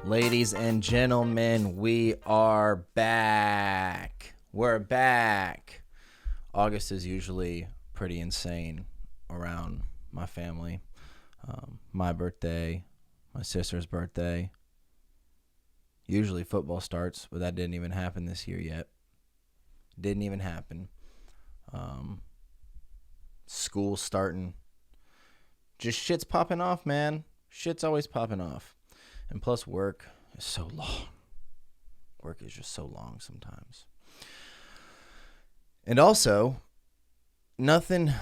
Ladies and gentlemen, we are back. We're back. August is usually pretty insane around my family. My birthday, my sister's birthday. Usually football starts, but that didn't even happen this year yet. Didn't even happen. School's starting. Just shit's popping off, man. Shit's always popping off. And plus work is so long. Work is just so long sometimes. And also, nothing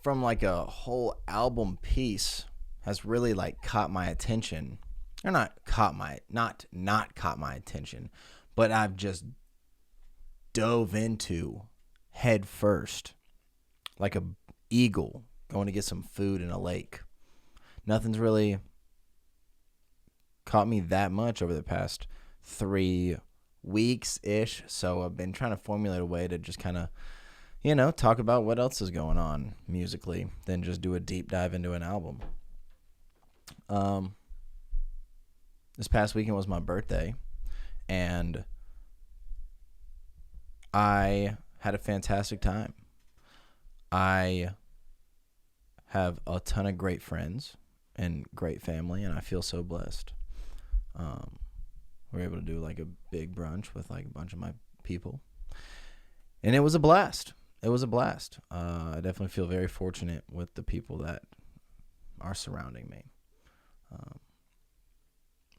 from like a whole album piece has really like caught my attention. Or not caught my attention, but I've just dove into head first. Like a eagle going to get some food in a lake. Nothing's really caught me that much over the past 3 weeks-ish. So I've been trying to formulate a way to just kind of, talk about what else is going on musically than just do a deep dive into an album. This past weekend was my birthday, and I had a fantastic time. I have a ton of great friends and great family, and I feel so blessed. We were able to do like a big brunch with like a bunch of my people, and it was a blast. I definitely feel very fortunate with the people that are surrounding me.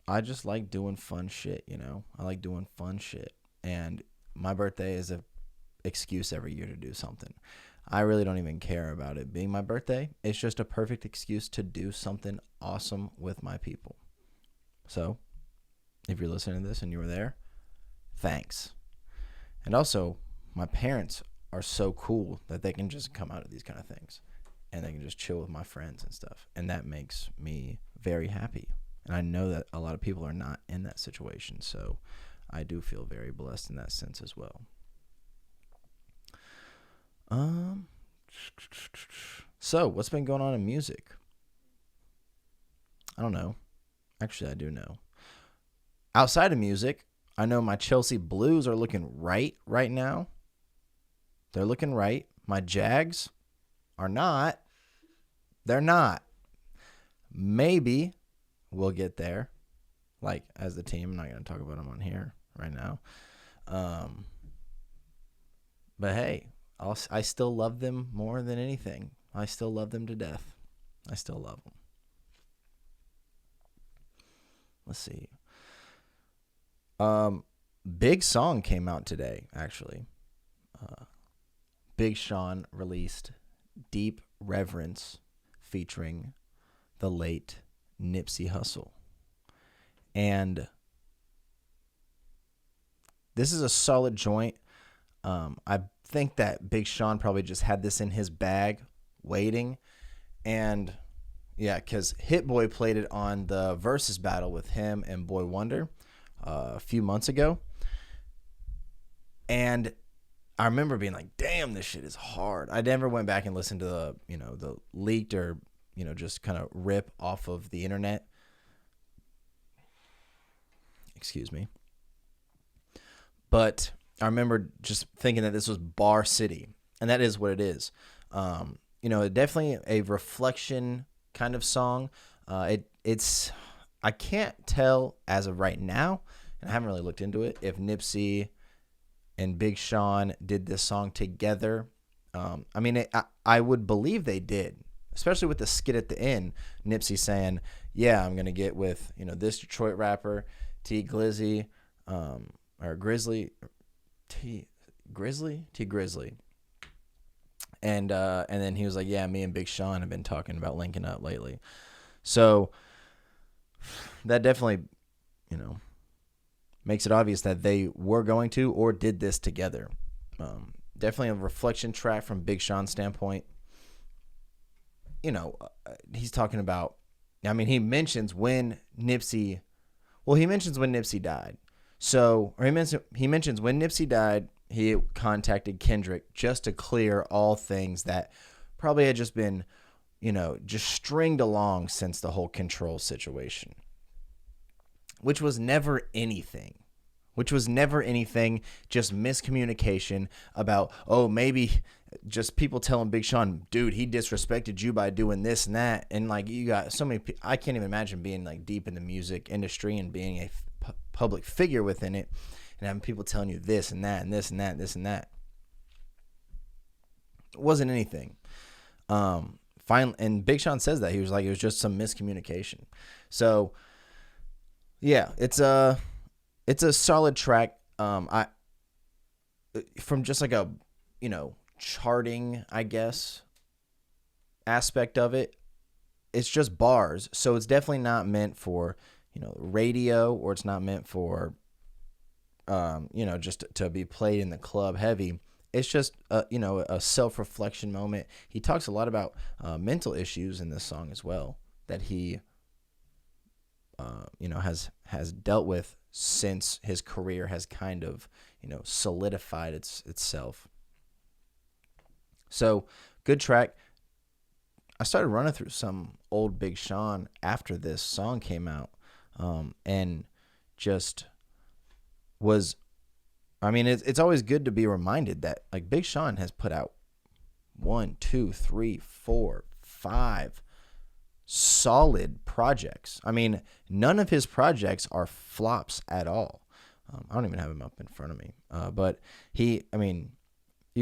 I just like doing fun shit, I like doing fun shit, and my birthday is a excuse every year to do something. I really don't even care about it being my birthday. It's just a perfect excuse to do something awesome with my people. So, if you're listening to this and you were there, thanks. And also, my parents are so cool that they can just come out of these kind of things and they can just chill with my friends and stuff. And that makes me very happy. And I know that a lot of people are not in that situation. So, I do feel very blessed in that sense as well. So, what's been going on in music? I don't know. Actually, I do know. Outside of music, I know my Chelsea Blues are looking right now. They're looking right. My Jags are not. They're not. Maybe we'll get there. Like, as the team. I'm not going to talk about them on here right now. But hey, I still love them more than anything. I still love them to death. I still love them. Let's see. Big Song came out today, actually. Big Sean released Deep Reverence featuring the late Nipsey Hussle. And this is a solid joint. I think that Big Sean probably just had this in his bag waiting. And yeah, because Hit Boy played it on the Versus battle with him and Boy Wonder a few months ago. And I remember being like, damn, this shit is hard. I never went back and listened to the leaked or, just kind of rip off of the internet. Excuse me. But I remember just thinking that this was Bar City, and that is what it is. Definitely a reflection kind of song. It's I can't tell as of right now, and I haven't really looked into it, if Nipsey and Big Sean did this song together. I would believe they did, especially with the skit at the end. Nipsey saying, "Yeah, I'm gonna get with this Detroit rapper, T Grizzly." And then he was like, yeah, me and Big Sean have been talking about linking up lately. So that definitely, makes it obvious that they were going to or did this together. Definitely a reflection track from Big Sean's standpoint. He's talking about, he mentions when Nipsey died. So, or he mentions when Nipsey died, he contacted Kendrick just to clear all things that probably had just been, just stringed along since the whole Control situation. which was never anything. Just miscommunication about, oh, maybe just people telling Big Sean, dude, he disrespected you by doing this and that. And like, you got so many people, I can't even imagine being like deep in the music industry and being a public figure within it and having people telling you this and that and this and that and this and that. It wasn't anything. Finally, and Big Sean says that he was like, it was just some miscommunication. So yeah, it's a solid track. I from just like a, charting, I guess, aspect of it, it's just bars. So it's definitely not meant for, radio, or it's not meant for, just to be played in the club heavy. It's just, a self-reflection moment. He talks a lot about mental issues in this song as well that he, has dealt with since his career has kind of, solidified itself. So, good track. I started running through some old Big Sean after this song came out, and just was, it's always good to be reminded that like Big Sean has put out 1, 2, 3, 4, 5 solid projects. None of his projects are flops at all. I don't even have him up in front of me. But you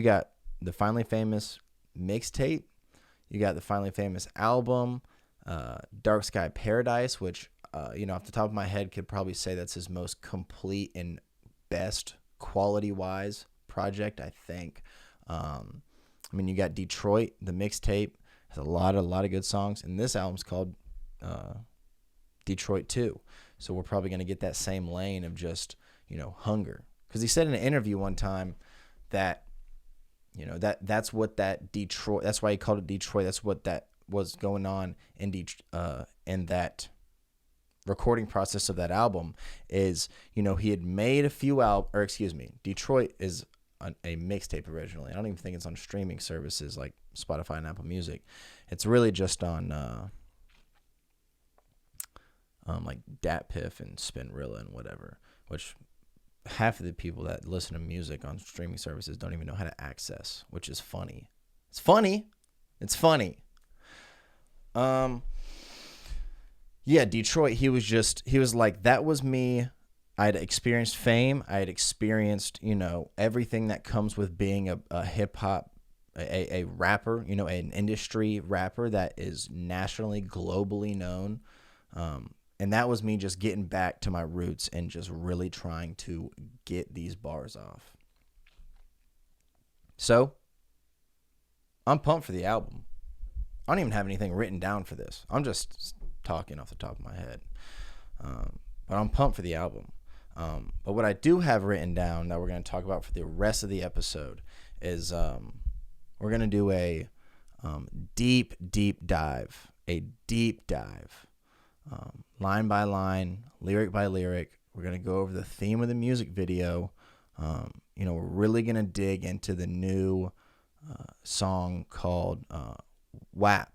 got the Finally Famous mixtape. You got the Finally Famous album, Dark Sky Paradise, which, off the top of my head, could probably say that's his most complete and best quality-wise project, I think. You got Detroit, the mixtape, has a lot of good songs, and this album's called Detroit 2. So we're probably going to get that same lane of just, hunger. Because he said in an interview one time that, that's what that Detroit, that's why he called it Detroit. That's what that was going on in that recording process of that album is, he had made a few Detroit is a mixtape originally. I don't even think it's on streaming services like Spotify and Apple Music. It's really just on like DatPiff and Spinrilla and whatever, which half of the people that listen to music on streaming services don't even know how to access, which is funny. It's funny. Yeah, Detroit, he was like, that was me. I had experienced fame. I had experienced, everything that comes with being a hip hop, a rapper, an industry rapper that is nationally, globally known. And that was me just getting back to my roots and just really trying to get these bars off. So, I'm pumped for the album. I don't even have anything written down for this. I'm just talking off the top of my head. But I'm pumped for the album. But what I do have written down that we're going to talk about for the rest of the episode is we're going to do a deep dive. Line by line, lyric by lyric. We're going to go over the theme of the music video. We're really going to dig into the new song called WAP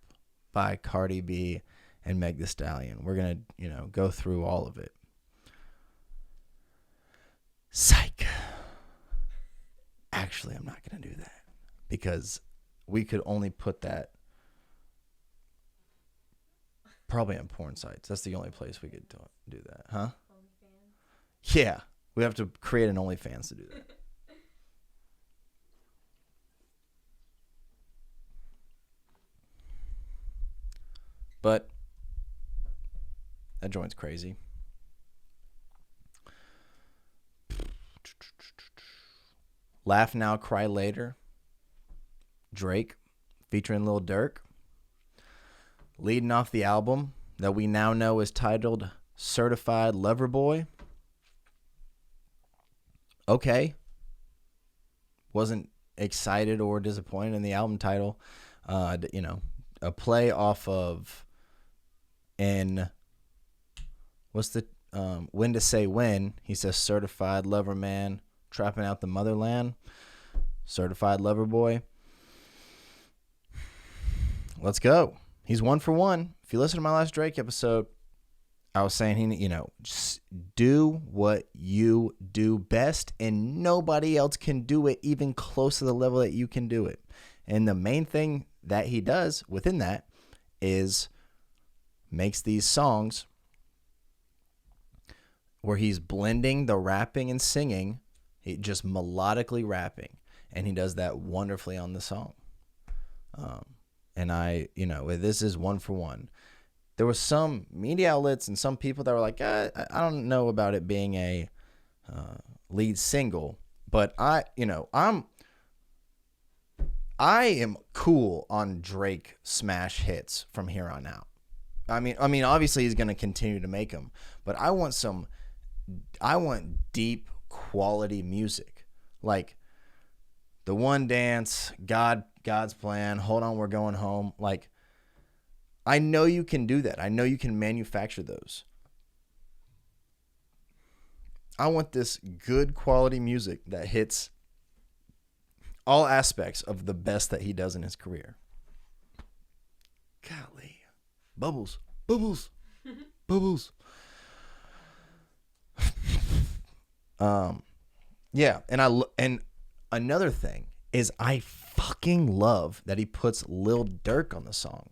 by Cardi B and Meg Thee Stallion. We're going to, go through all of it. Psych. Actually, I'm not going to do that because we could only put that probably on porn sites. That's the only place we could do that, huh? OnlyFans? Yeah, we have to create an OnlyFans to do that. But that joint's crazy. Laugh Now, Cry Later. Drake featuring Lil Durk. Leading off the album that we now know is titled Certified Lover Boy. Okay. Wasn't excited or disappointed in the album title. A play off of When to Say When. He says Certified Lover Man, trapping out the motherland. Certified Lover Boy. Let's go. He's 1 for 1. If you listen to my last Drake episode, I was saying, just do what you do best, and nobody else can do it even close to the level that you can do it. And the main thing that he does within that is makes these songs where he's blending the rapping and singing, just melodically rapping, and he does that wonderfully on the song. And this is one for one. There were some media outlets and some people that were like, I don't know about it being a lead single, but I am cool on Drake smash hits from here on out. I mean, obviously he's going to continue to make them, but I want deep quality music, like The One Dance, God's Plan, Hold On, We're Going Home. Like, I know you can do that. I know you can manufacture those. I want this good quality music that hits all aspects of the best that he does in his career. Golly. Bubbles. Bubbles. Bubbles. Yeah, and another thing is I fucking love that he puts Lil Durk on the song.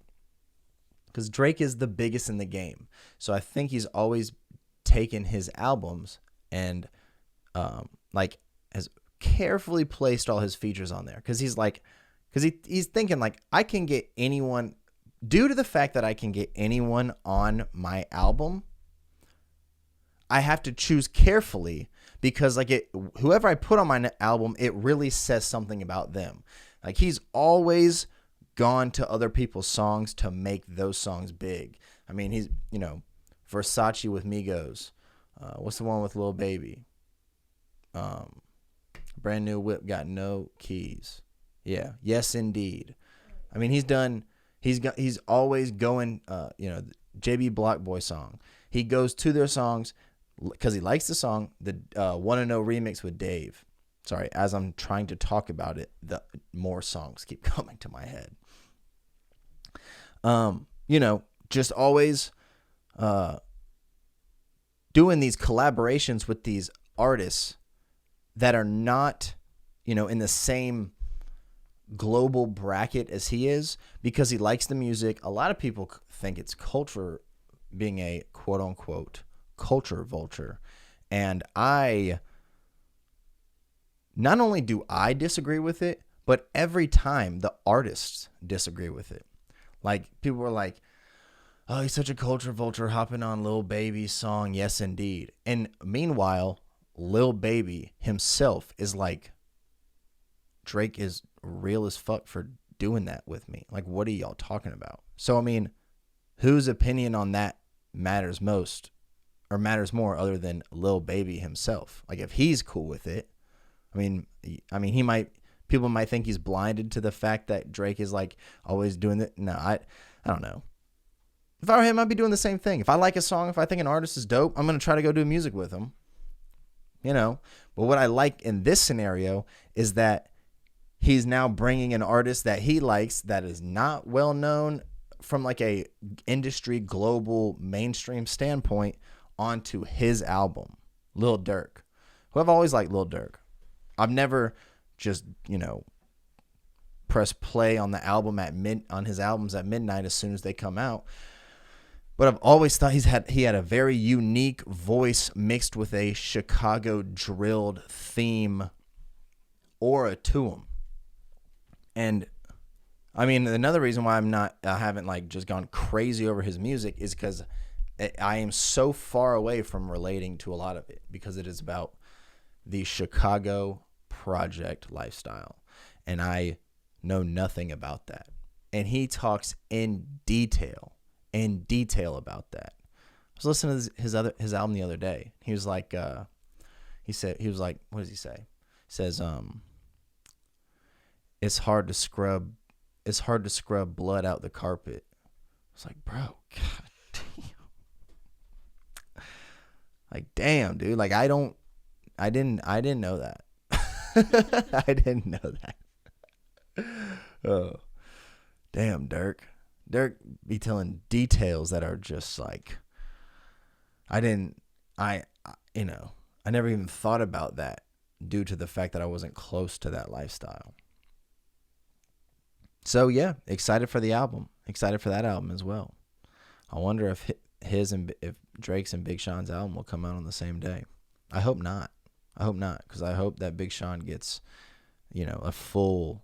Because Drake is the biggest in the game. So I think he's always taken his albums and has carefully placed all his features on there. Because he's thinking like, I can get anyone, due to the fact that I can get anyone on my album, I have to choose carefully because whoever I put on my album, it really says something about them. Like, he's always gone to other people's songs to make those songs big. I mean, he's, Versace with Migos. What's the one with Lil Baby? Brand New Whip Got No Keys. Yeah. Yes, Indeed. I mean, he's always going, JB Block Boy song. He goes to their songs because he likes the song, the Wanna Know remix with Dave. Sorry, as I'm trying to talk about it, the more songs keep coming to my head. Just always doing these collaborations with these artists that are not, in the same global bracket as he is, because he likes the music. A lot of people think it's culture, being a quote unquote culture vulture. And not only do I disagree with it, but every time the artists disagree with it. Like, people were like, oh, he's such a culture vulture hopping on Lil Baby's song, Yes Indeed. And meanwhile, Lil Baby himself is like, Drake is real as fuck for doing that with me. Like, what are y'all talking about? So, I mean, whose opinion on that matters most or matters more other than Lil Baby himself? Like, if he's cool with it, I mean, people might think he's blinded to the fact that Drake is like always doing it. No, I don't know. If I were him, I'd be doing the same thing. If I like a song, if I think an artist is dope, I'm going to try to go do music with him. But what I like in this scenario is that he's now bringing an artist that he likes that is not well known from like a industry global mainstream standpoint onto his album, Lil Durk, who I've always liked Lil Durk. I've never just, press play on the album on his albums at midnight as soon as they come out. But I've always thought he had a very unique voice mixed with a Chicago drilled theme aura to him. And I mean, another reason why I haven't like just gone crazy over his music is because I am so far away from relating to a lot of it, because it is about the Chicago project lifestyle, and I know nothing about that. And he talks in detail about that. I was listening to his album the other day. He was like, what does he say? He says, it's hard to scrub blood out the carpet. I was like, bro, god damn. Like, damn, dude. Like, I didn't know that. I didn't know that. Oh, damn, Dirk be telling details that are just like, I didn't, you know, I never even thought about that due to the fact that I wasn't close to that lifestyle. So yeah, excited for the album. Excited for that album as well. I wonder if if Drake's and Big Sean's album will come out on the same day. I hope not. I hope not, because I hope that Big Sean gets, a full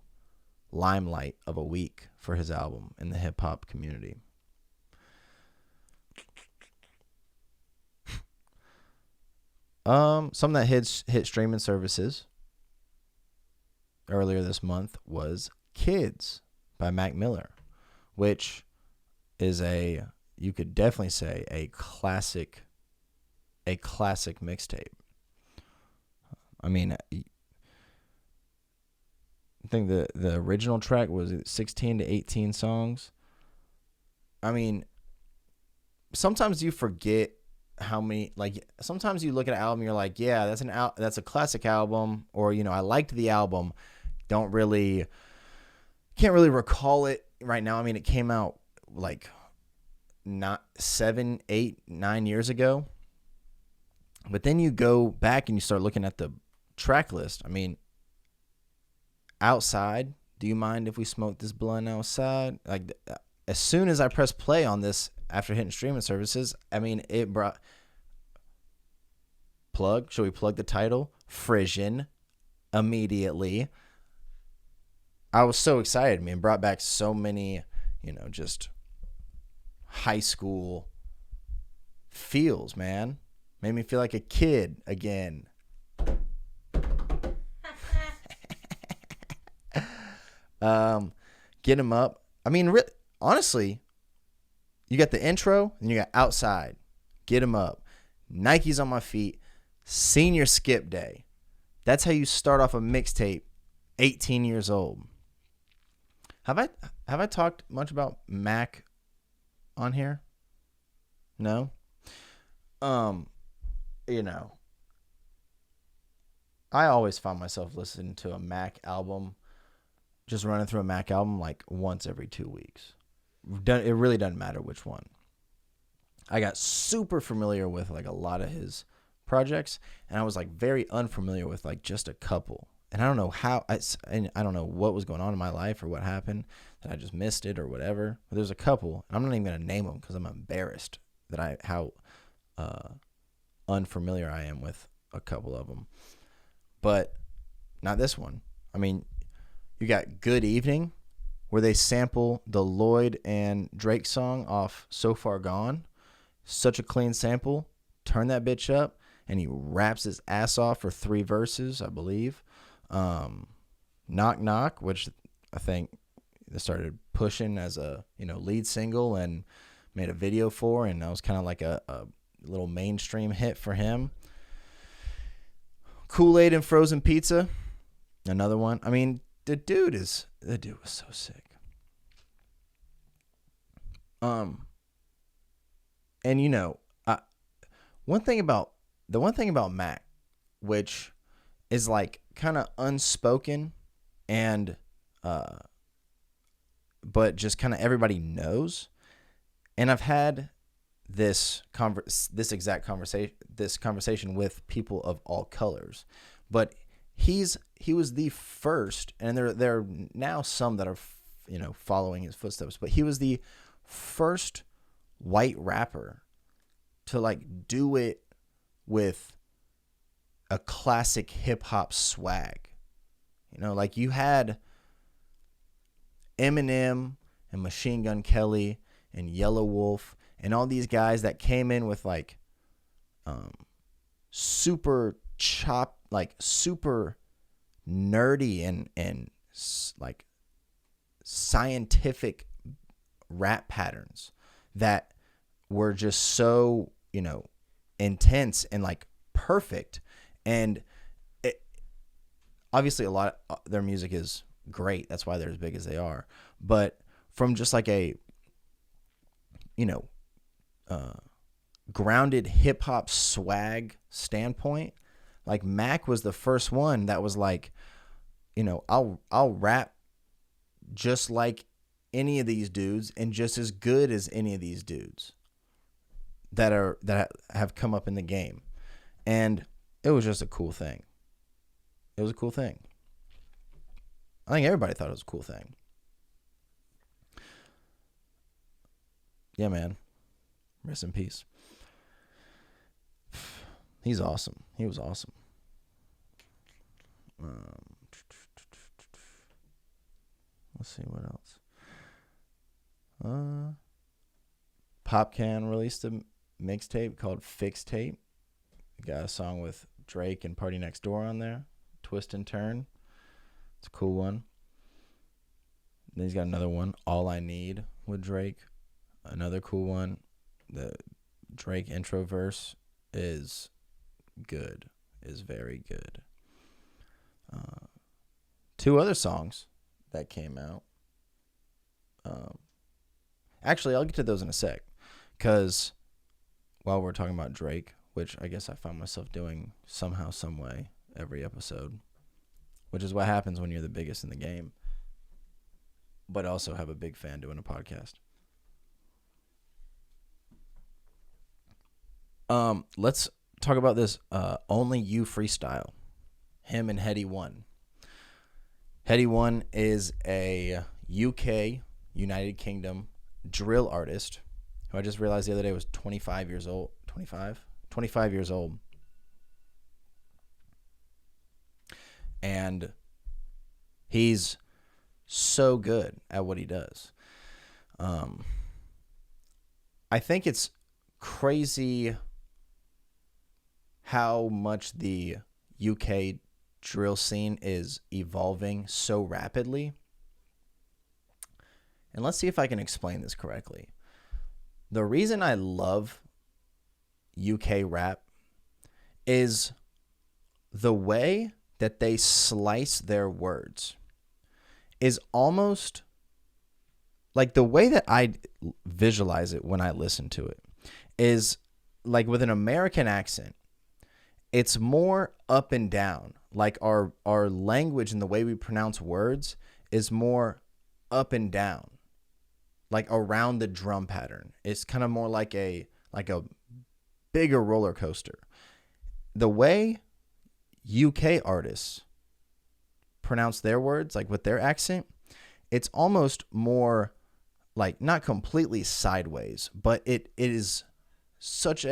limelight of a week for his album in the hip hop community. Something that hit streaming services earlier this month was Kids by Mac Miller, which is you could definitely say a classic mixtape. I mean, I think the original track was 16 to 18 songs. I mean, sometimes you forget how many, like, sometimes you look at an album, you're like, yeah, that's a classic album, or, I liked the album. Can't really recall it right now. I mean, it came out like not 7, 8, 9 years ago. But then you go back and you start looking at the track list. I mean, Outside, do you mind if we smoke this blunt outside? Like, as soon as I press play on this after hitting streaming services, I mean, it brought should we plug the title? Frisian, immediately. I was so excited, man. Brought back so many, just high school feels, man. Made me feel like a kid again. Get him up. I mean, honestly, you got the intro and you got Outside. Get him up. Nike's on my feet. Senior skip day. That's how you start off a mixtape. 18 years old. Have I talked much about Mac on here? No. I always found myself listening to a Mac album, just running through a Mac album like once every 2 weeks. It really doesn't matter which one. I got super familiar with like a lot of his projects, and I was like very unfamiliar with like just a couple. And I don't know I don't know what was going on in my life or what happened that I just missed it or whatever. But there's a couple, and I'm not even gonna name them because I'm embarrassed that how unfamiliar I am with a couple of them. But not this one. I mean, you got Good Evening, where they sample the Lloyd and Drake song off So Far Gone. Such a clean sample. Turn that bitch up, and he raps his ass off for 3 verses, I believe. Knock Knock, which I think they started pushing as a lead single and made a video for, and that was kind of like a little mainstream hit for him. Kool-Aid and Frozen Pizza, another one. I mean, the dude was so sick. And one thing about Mac, which is like kind of unspoken and but just kind of everybody knows, and I've had this exact conversation with people of all colors, but he was the first, and there are now some that are following his footsteps, but he was the first white rapper to like do it with a classic hip hop swag. Like you had Eminem and Machine Gun Kelly and Yellow Wolf and all these guys that came in with like super nerdy and like scientific rap patterns that were just so intense and like perfect. And obviously a lot of their music is great, that's why they're as big as they are, but from just like a grounded hip hop swag standpoint, like Mac was the first one that was like, I'll rap just like any of these dudes and just as good as any of these dudes. that have come up in the game, and it was just a cool thing. It was a cool thing. I think everybody thought it was a cool thing. Yeah, man. Rest in peace. He's awesome. He was awesome. Let's see what else. Popcan released a mixtape called Fix Tape. Got a song with Drake and Party Next Door on there. Twist and Turn. It's a cool one. Then he's got another one, All I Need, with Drake. Another cool one. The Drake intro verse is good. Is very good. 2 other songs that came out. Actually, I'll get to those in a sec. Because while we're talking about Drake, which I guess I found myself doing somehow, some way, every episode, which is what happens when you're the biggest in the game, but also have a big fan doing a podcast. Let's talk about this Only You freestyle. Him and Headie One. Headie One is a UK, United Kingdom drill artist who I just realized the other day was 25 years old. 25 years old. And he's so good at what he does. I think it's crazy how much the UK drill scene is evolving so rapidly. And let's see if I can explain this correctly. The reason I love UK rap is the way that they slice their words is almost like the way that I visualize it when I listen to it is like with an American accent. It's more up and down. Like our language and the way we pronounce words is more up and down. Like around the drum pattern. It's kind of more like a bigger roller coaster. The way UK artists pronounce their words, like with their accent, it's almost more like not completely sideways, but it is such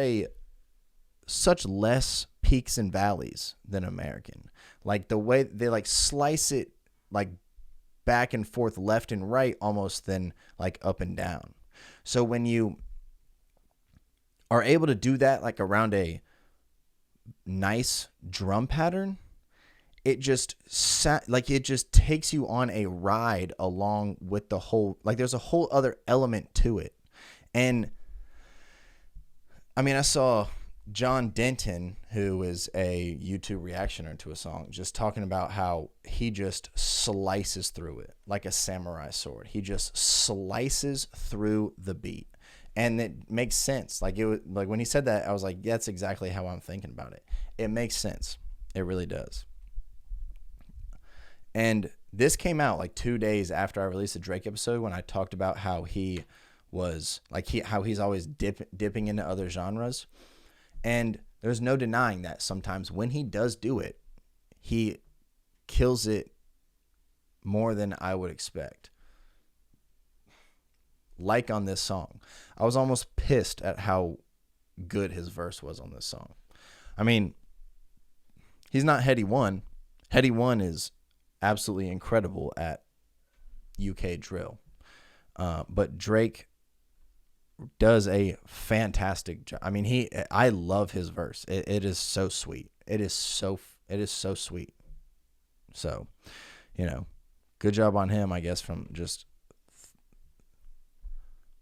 less peaks and valleys than American. Like the way they like slice it like back and forth, left and right, almost than like up and down. So when you are able to do that like around a nice drum pattern, it just takes you on a ride along with the whole, like there's a whole other element to it. And I mean, I saw John Denton, who is a YouTube reactioner to a song, just talking about how he just slices through it like a samurai sword. He just slices through the beat. And it makes sense. Like when he said that, I was like, that's exactly how I'm thinking about it. It makes sense. It really does. And this came out like 2 days after I released the Drake episode when I talked about how he was like how he's always dipping into other genres. And there's no denying that sometimes when he does do it, he kills it more than I would expect. Like on this song. I was almost pissed at how good his verse was on this song. I mean, he's not Headie One. Headie One is absolutely incredible at UK drill. But Drake does a fantastic job. I mean, I love his verse. It is so sweet. It is so sweet. So, good job on him, I guess, from just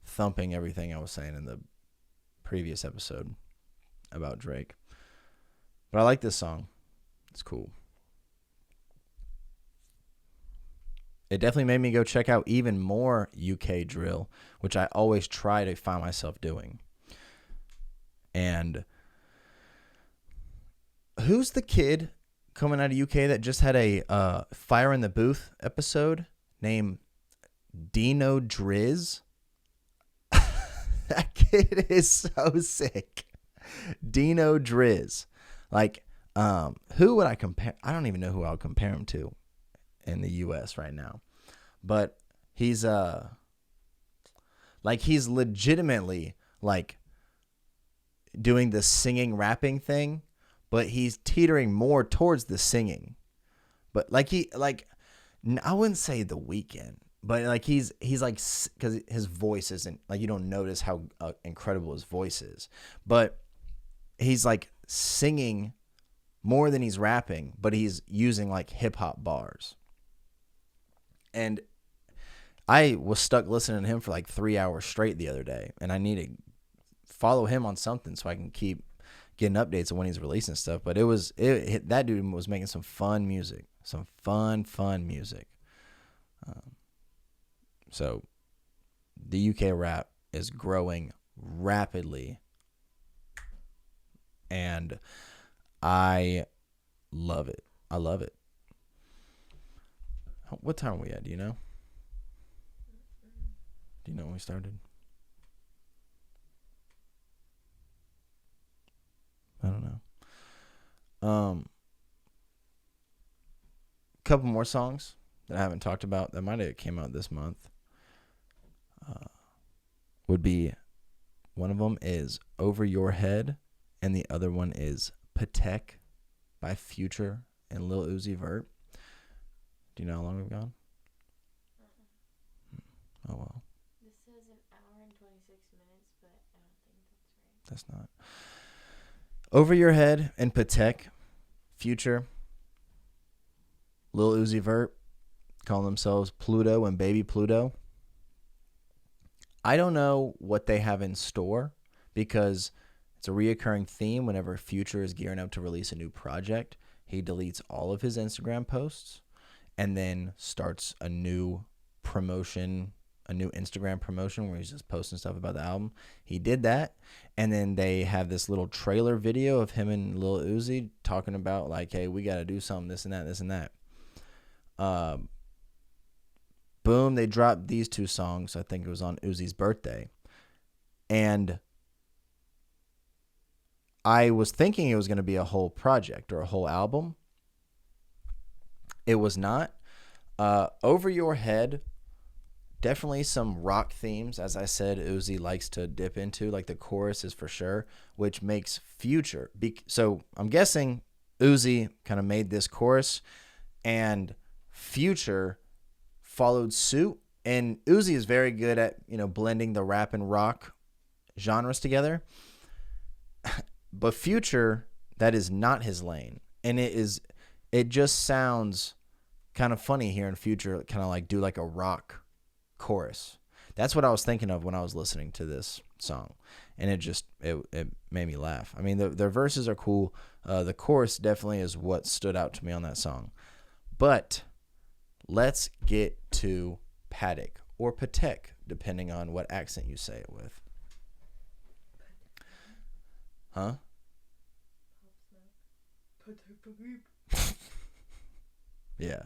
thumping everything I was saying in the previous episode about Drake. But I like this song. It's cool. It definitely made me go check out even more UK drill, which I always try to find myself doing. And who's the kid coming out of UK that just had a Fire in the Booth episode named Dino Driz? That kid is so sick. Dino Driz. Like, who would I compare? I don't even know who I would compare him to in the US right now. But he's like he's legitimately like doing the singing rapping thing, but he's teetering more towards the singing. But like I wouldn't say The Weeknd, but like he's like, because his voice isn't like, you don't notice how incredible his voice is, but he's like singing more than he's rapping, but he's using like hip hop bars. And I was stuck listening to him for like 3 hours straight the other day, and I need to follow him on something so I can keep getting updates on when he's releasing stuff. But that dude was making some fun music, some fun music. So the UK rap is growing rapidly, and I love it. I love it. What time are we at? Do you know? Do you know when we started? I don't know. Couple more songs that I haven't talked about that might have came out this month. Would be, one of them is Over Your Head, and the other one is Patek by Future and Lil Uzi Vert. Do you know how long we've gone? Oh well. This says an hour and 26 minutes, but I don't think that's right. That's not. Over Your Head and Patek, Future, Lil Uzi Vert, calling themselves Pluto and Baby Pluto. I don't know what they have in store, because it's a reoccurring theme whenever Future is gearing up to release a new project. He deletes all of his Instagram posts and then starts a new promotion, a new Instagram promotion where he's just posting stuff about the album. He did that, and then they have this little trailer video of him and Lil Uzi talking about like, hey, we got to do something, this and that. Boom, they dropped these two songs. I think it was on Uzi's birthday. And I was thinking it was going to be a whole project or a whole album. It was not. Over Your Head, definitely some rock themes. As I said, Uzi likes to dip into, like the chorus is for sure, which makes Future. So I'm guessing Uzi kind of made this chorus, and Future followed suit. And Uzi is very good at, blending the rap and rock genres together. But Future, that is not his lane. And it just sounds kind of funny hearing Future kind of like do like a rock chorus. That's what I was thinking of when I was listening to this song. And it made me laugh. I mean, their verses are cool. The chorus definitely is what stood out to me on that song. But let's get to Paddock or Patek, depending on what accent you say it with. Huh? Yeah.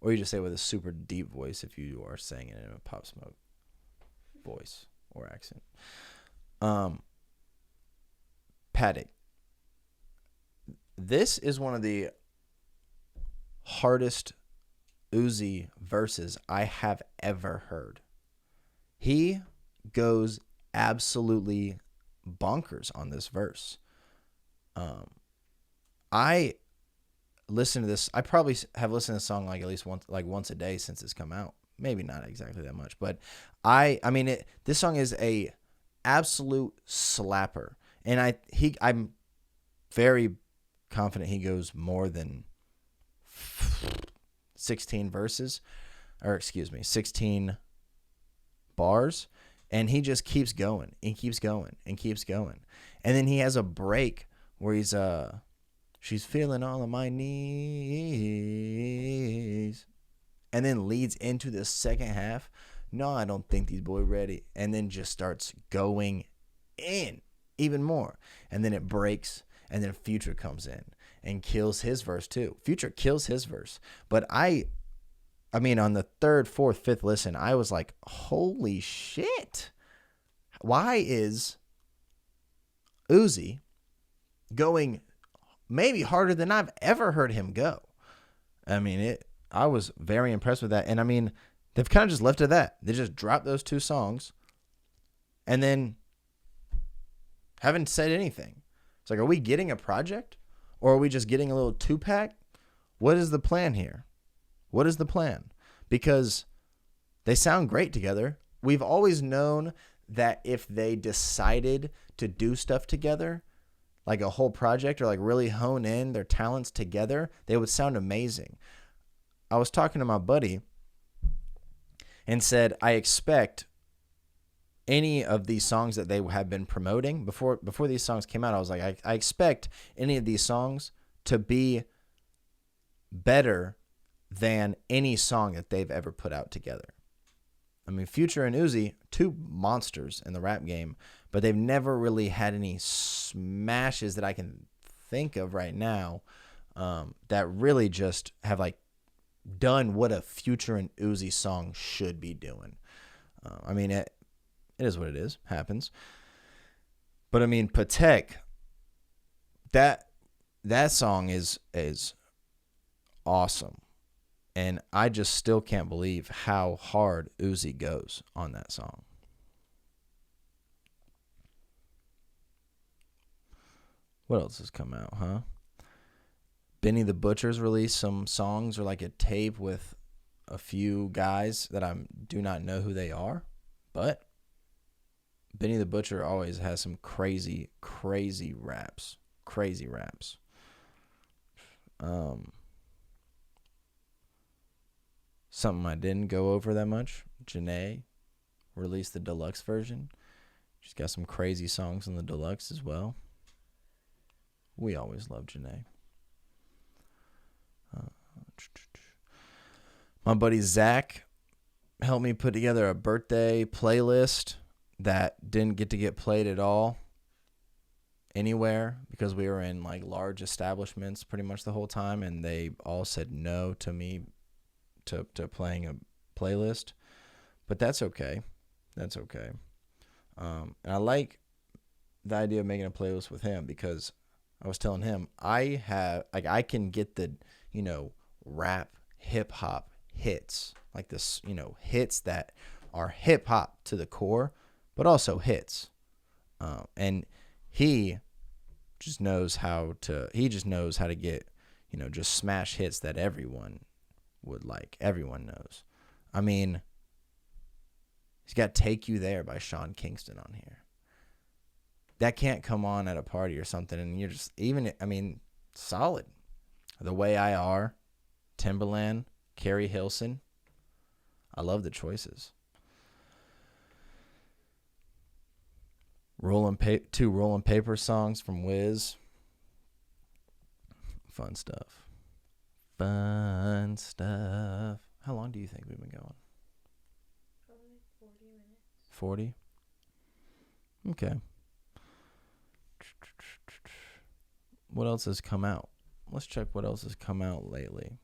Or you just say it with a super deep voice if you are saying it in a Pop Smoke voice or accent. Paddock. This is one of the hardest Uzi verses I have ever heard. He goes absolutely bonkers on this verse. I listen to this. I probably have listened to this song like at least once a day since it's come out. Maybe not exactly that much, but this song is a absolute slapper, and I'm very confident he goes more than 16 verses, or excuse me, 16 bars, and he just keeps going and keeps going and keeps going, and then he has a break where he's she's feeling all of my needs, and then leads into the second half. No, I don't think these boys ready, and then just starts going in even more, and then it breaks, and then Future comes in and kills his verse too. Future kills his verse, but I mean, on the third, fourth, fifth listen, I was like, holy shit, Why is Uzi going maybe harder than I've ever heard him go? I mean, I was very impressed with that. And I mean, they've kind of just left it at that. They just dropped those 2 songs and then haven't said anything. It's like, are we getting a project or are we just getting a little 2-pack? What is the plan here? What is the plan? Because they sound great together. We've always known that if they decided to do stuff together, like a whole project, or like really hone in their talents together, they would sound amazing. I was talking to my buddy and said, I expect any of these songs that they have been promoting before these songs came out. I was like, I expect any of these songs to be better than any song that they've ever put out together. I mean, Future and Uzi, 2 monsters in the rap game, but they've never really had any smashes that I can think of right now that really just have like done what a Future and Uzi song should be doing. I mean, it is what it is. Happens. But I mean, Patek, that song is awesome. And I just still can't believe how hard Uzi goes on that song. What else has come out, huh? Benny the Butcher's released some songs or like a tape with a few guys that I do not know who they are. But Benny the Butcher always has some crazy, crazy raps. Crazy raps. Something I didn't go over that much. Janae released the deluxe version. She's got some crazy songs on the deluxe as well. We always love Janae. My buddy Zach helped me put together a birthday playlist that didn't get played at all anywhere because we were in like large establishments pretty much the whole time, and they all said no to me to playing a playlist. But that's okay. That's okay. And I like the idea of making a playlist with him because I was telling him I can get the, rap hip hop hits, like this, hits that are hip hop to the core, but also hits. And he just knows how to get, just smash hits that everyone would like. Everyone knows. I mean, he's got Take You There by Sean Kingston on here. That can't come on at a party or something, and you're just solid. The Way I Are, Timbaland, Carrie Hilson. I love the choices. Two Rollin' Paper songs from Wiz. Fun stuff. Fun stuff. How long do you think we've been going? Probably 40 minutes. 40? Okay. What else has come out? Let's check what else has come out lately.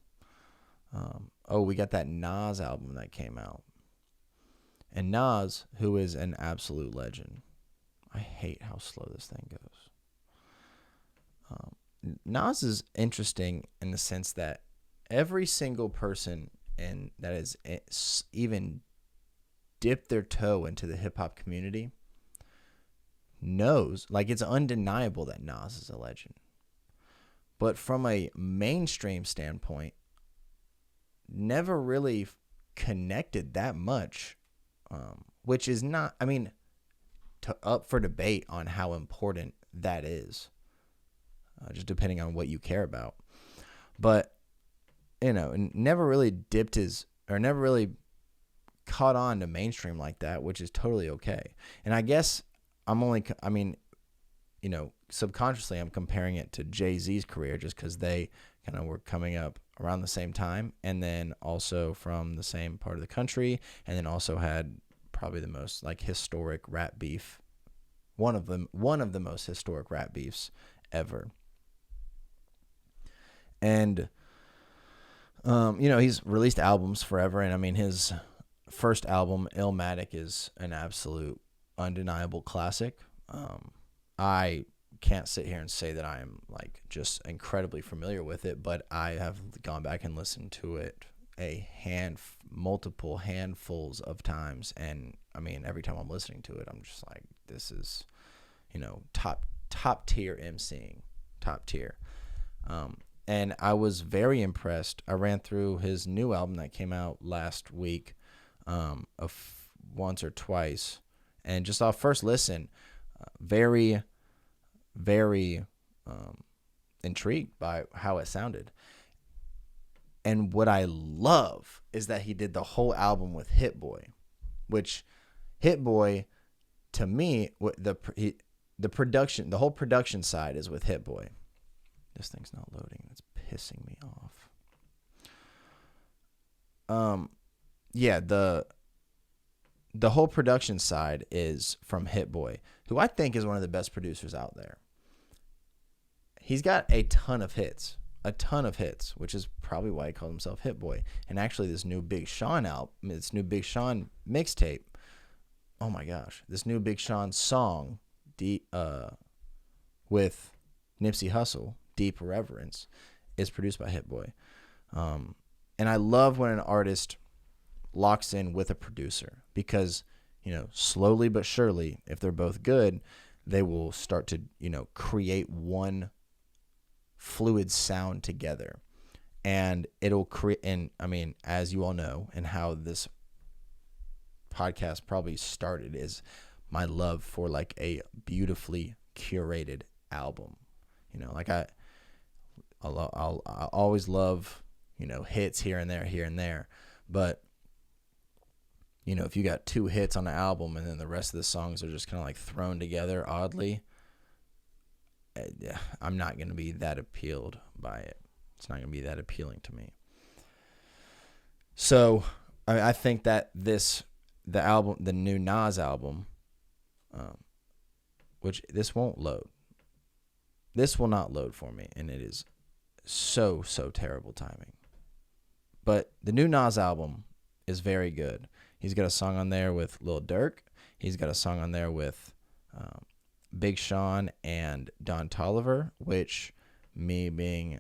We got that Nas album that came out. And Nas, who is an absolute legend. I hate how slow this thing goes. Nas is interesting in the sense that every single person that has even dipped their toe into the hip-hop community knows, like, it's undeniable that Nas is a legend. But from a mainstream standpoint, never really connected that much, which is not, up for debate on how important that is, just depending on what you care about. But, never really never really caught on to mainstream like that, which is totally okay. And I guess subconsciously I'm comparing it to Jay-Z's career just because they kind of were coming up around the same time, and then also from the same part of the country, and then also had probably the most historic rap beef, one of the most historic rap beefs ever. And he's released albums forever, and his first album, Illmatic, is an absolute undeniable classic. I can't sit here and say that I am like just incredibly familiar with it, but I have gone back and listened to it multiple handfuls of times, and I mean every time I'm listening to it, I'm just like, this is, top tier MCing, top tier. And I was very impressed. I ran through his new album that came out last week, once or twice, and just off first listen, very, very intrigued by how it sounded. And what I love is that he did the whole album with Hit Boy, which Hit Boy, to me, the production, the whole production side is with Hit Boy. This thing's not loading. It's pissing me off. Yeah, the whole production side is from Hit Boy, who I think is one of the best producers out there. He's got a ton of hits, which is probably why he called himself Hit Boy. And actually, this new Big Sean mixtape. Oh my gosh, this new Big Sean song, with Nipsey Hussle, Deep Reverence, is produced by Hit Boy. And I love when an artist locks in with a producer, because, slowly but surely, if they're both good, they will start to, create one fluid sound together. And it'll create, and I mean, as you all know, and how this podcast probably started, is my love for like a beautifully curated album. Like I'll always love, hits here and there. But, if you got 2 hits on an album and then the rest of the songs are just kind of like thrown together oddly, I'm not going to be that appealed by it. It's not going to be that appealing to me. So I think that the new Nas album, which this won't load. This will not load for me, and it is so terrible timing. But the new Nas album is very good. He's got a song on there with Lil Durk. He's got a song on there with Big Sean and Don Toliver, which, me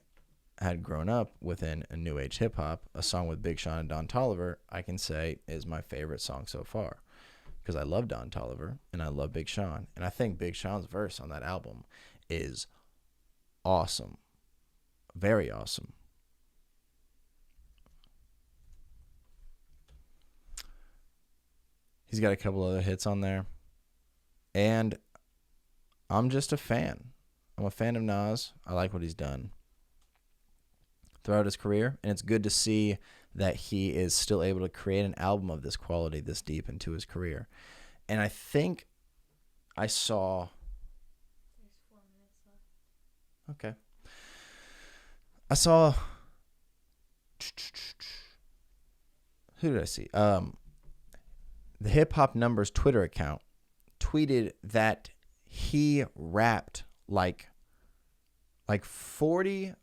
had grown up within a new age hip hop, a song with Big Sean and Don Toliver, I can say is my favorite song so far, because I love Don Toliver and I love Big Sean, and I think Big Sean's verse on that album is awesome, very awesome. He's got a couple other hits on there, and I'm just a fan. I'm a fan of Nas. I like what he's done throughout his career, and it's good to see that he is still able to create an album of this quality this deep into his career. And I think I saw... There's 4 minutes left. Okay. I saw... Who did I see? The Hip Hop Numbers Twitter account tweeted that he rapped like 40...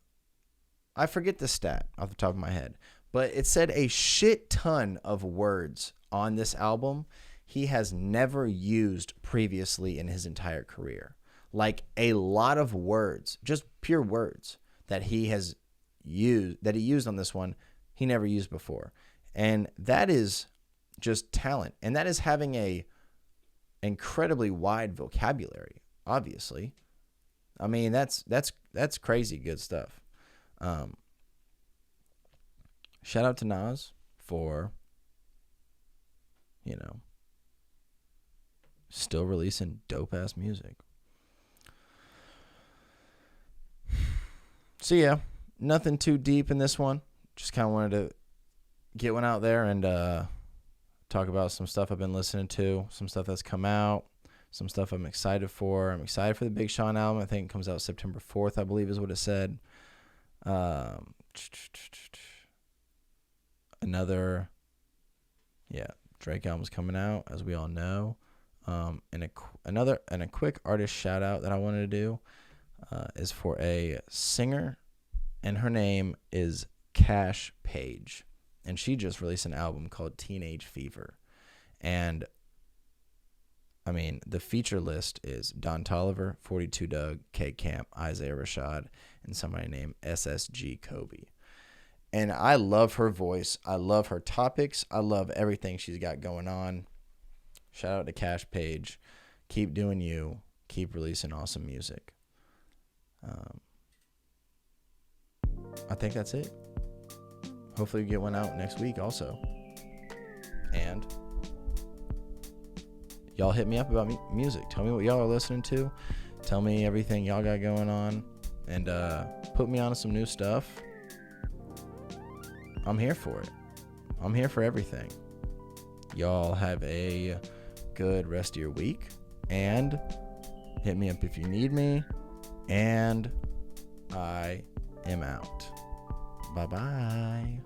I forget the stat off the top of my head, but it said a shit ton of words on this album he has never used previously in his entire career. Like a lot of words, just pure words that he used on this one, he never used before. And that is just talent. And that is having a incredibly wide vocabulary, obviously. I mean, that's crazy good stuff. Shout out to Nas for, still releasing dope ass music. So yeah, nothing too deep in this one. Just kind of wanted to get one out there and talk about some stuff I've been listening to, some stuff that's come out, some stuff I'm excited for. I'm excited for the Big Sean album. I think it comes out September 4th, I believe is what it said. Drake album's coming out, as we all know. And a quick artist shout out that I wanted to do is for a singer, and her name is Cash Page, and she just released an album called Teenage Fever, and I mean, the feature list is Don Tolliver, 42 Doug, K Camp, Isaiah Rashad, and somebody named SSG Kobe. And I love her voice. I love her topics. I love everything she's got going on. Shout out to Cash Page. Keep doing you. Keep releasing awesome music. I think that's it. Hopefully we get one out next week also. And y'all hit me up about music. Tell me what y'all are listening to. Tell me everything y'all got going on. And put me on some new stuff. I'm here for it. I'm here for everything. Y'all have a good rest of your week. And hit me up if you need me. And I am out. Bye-bye.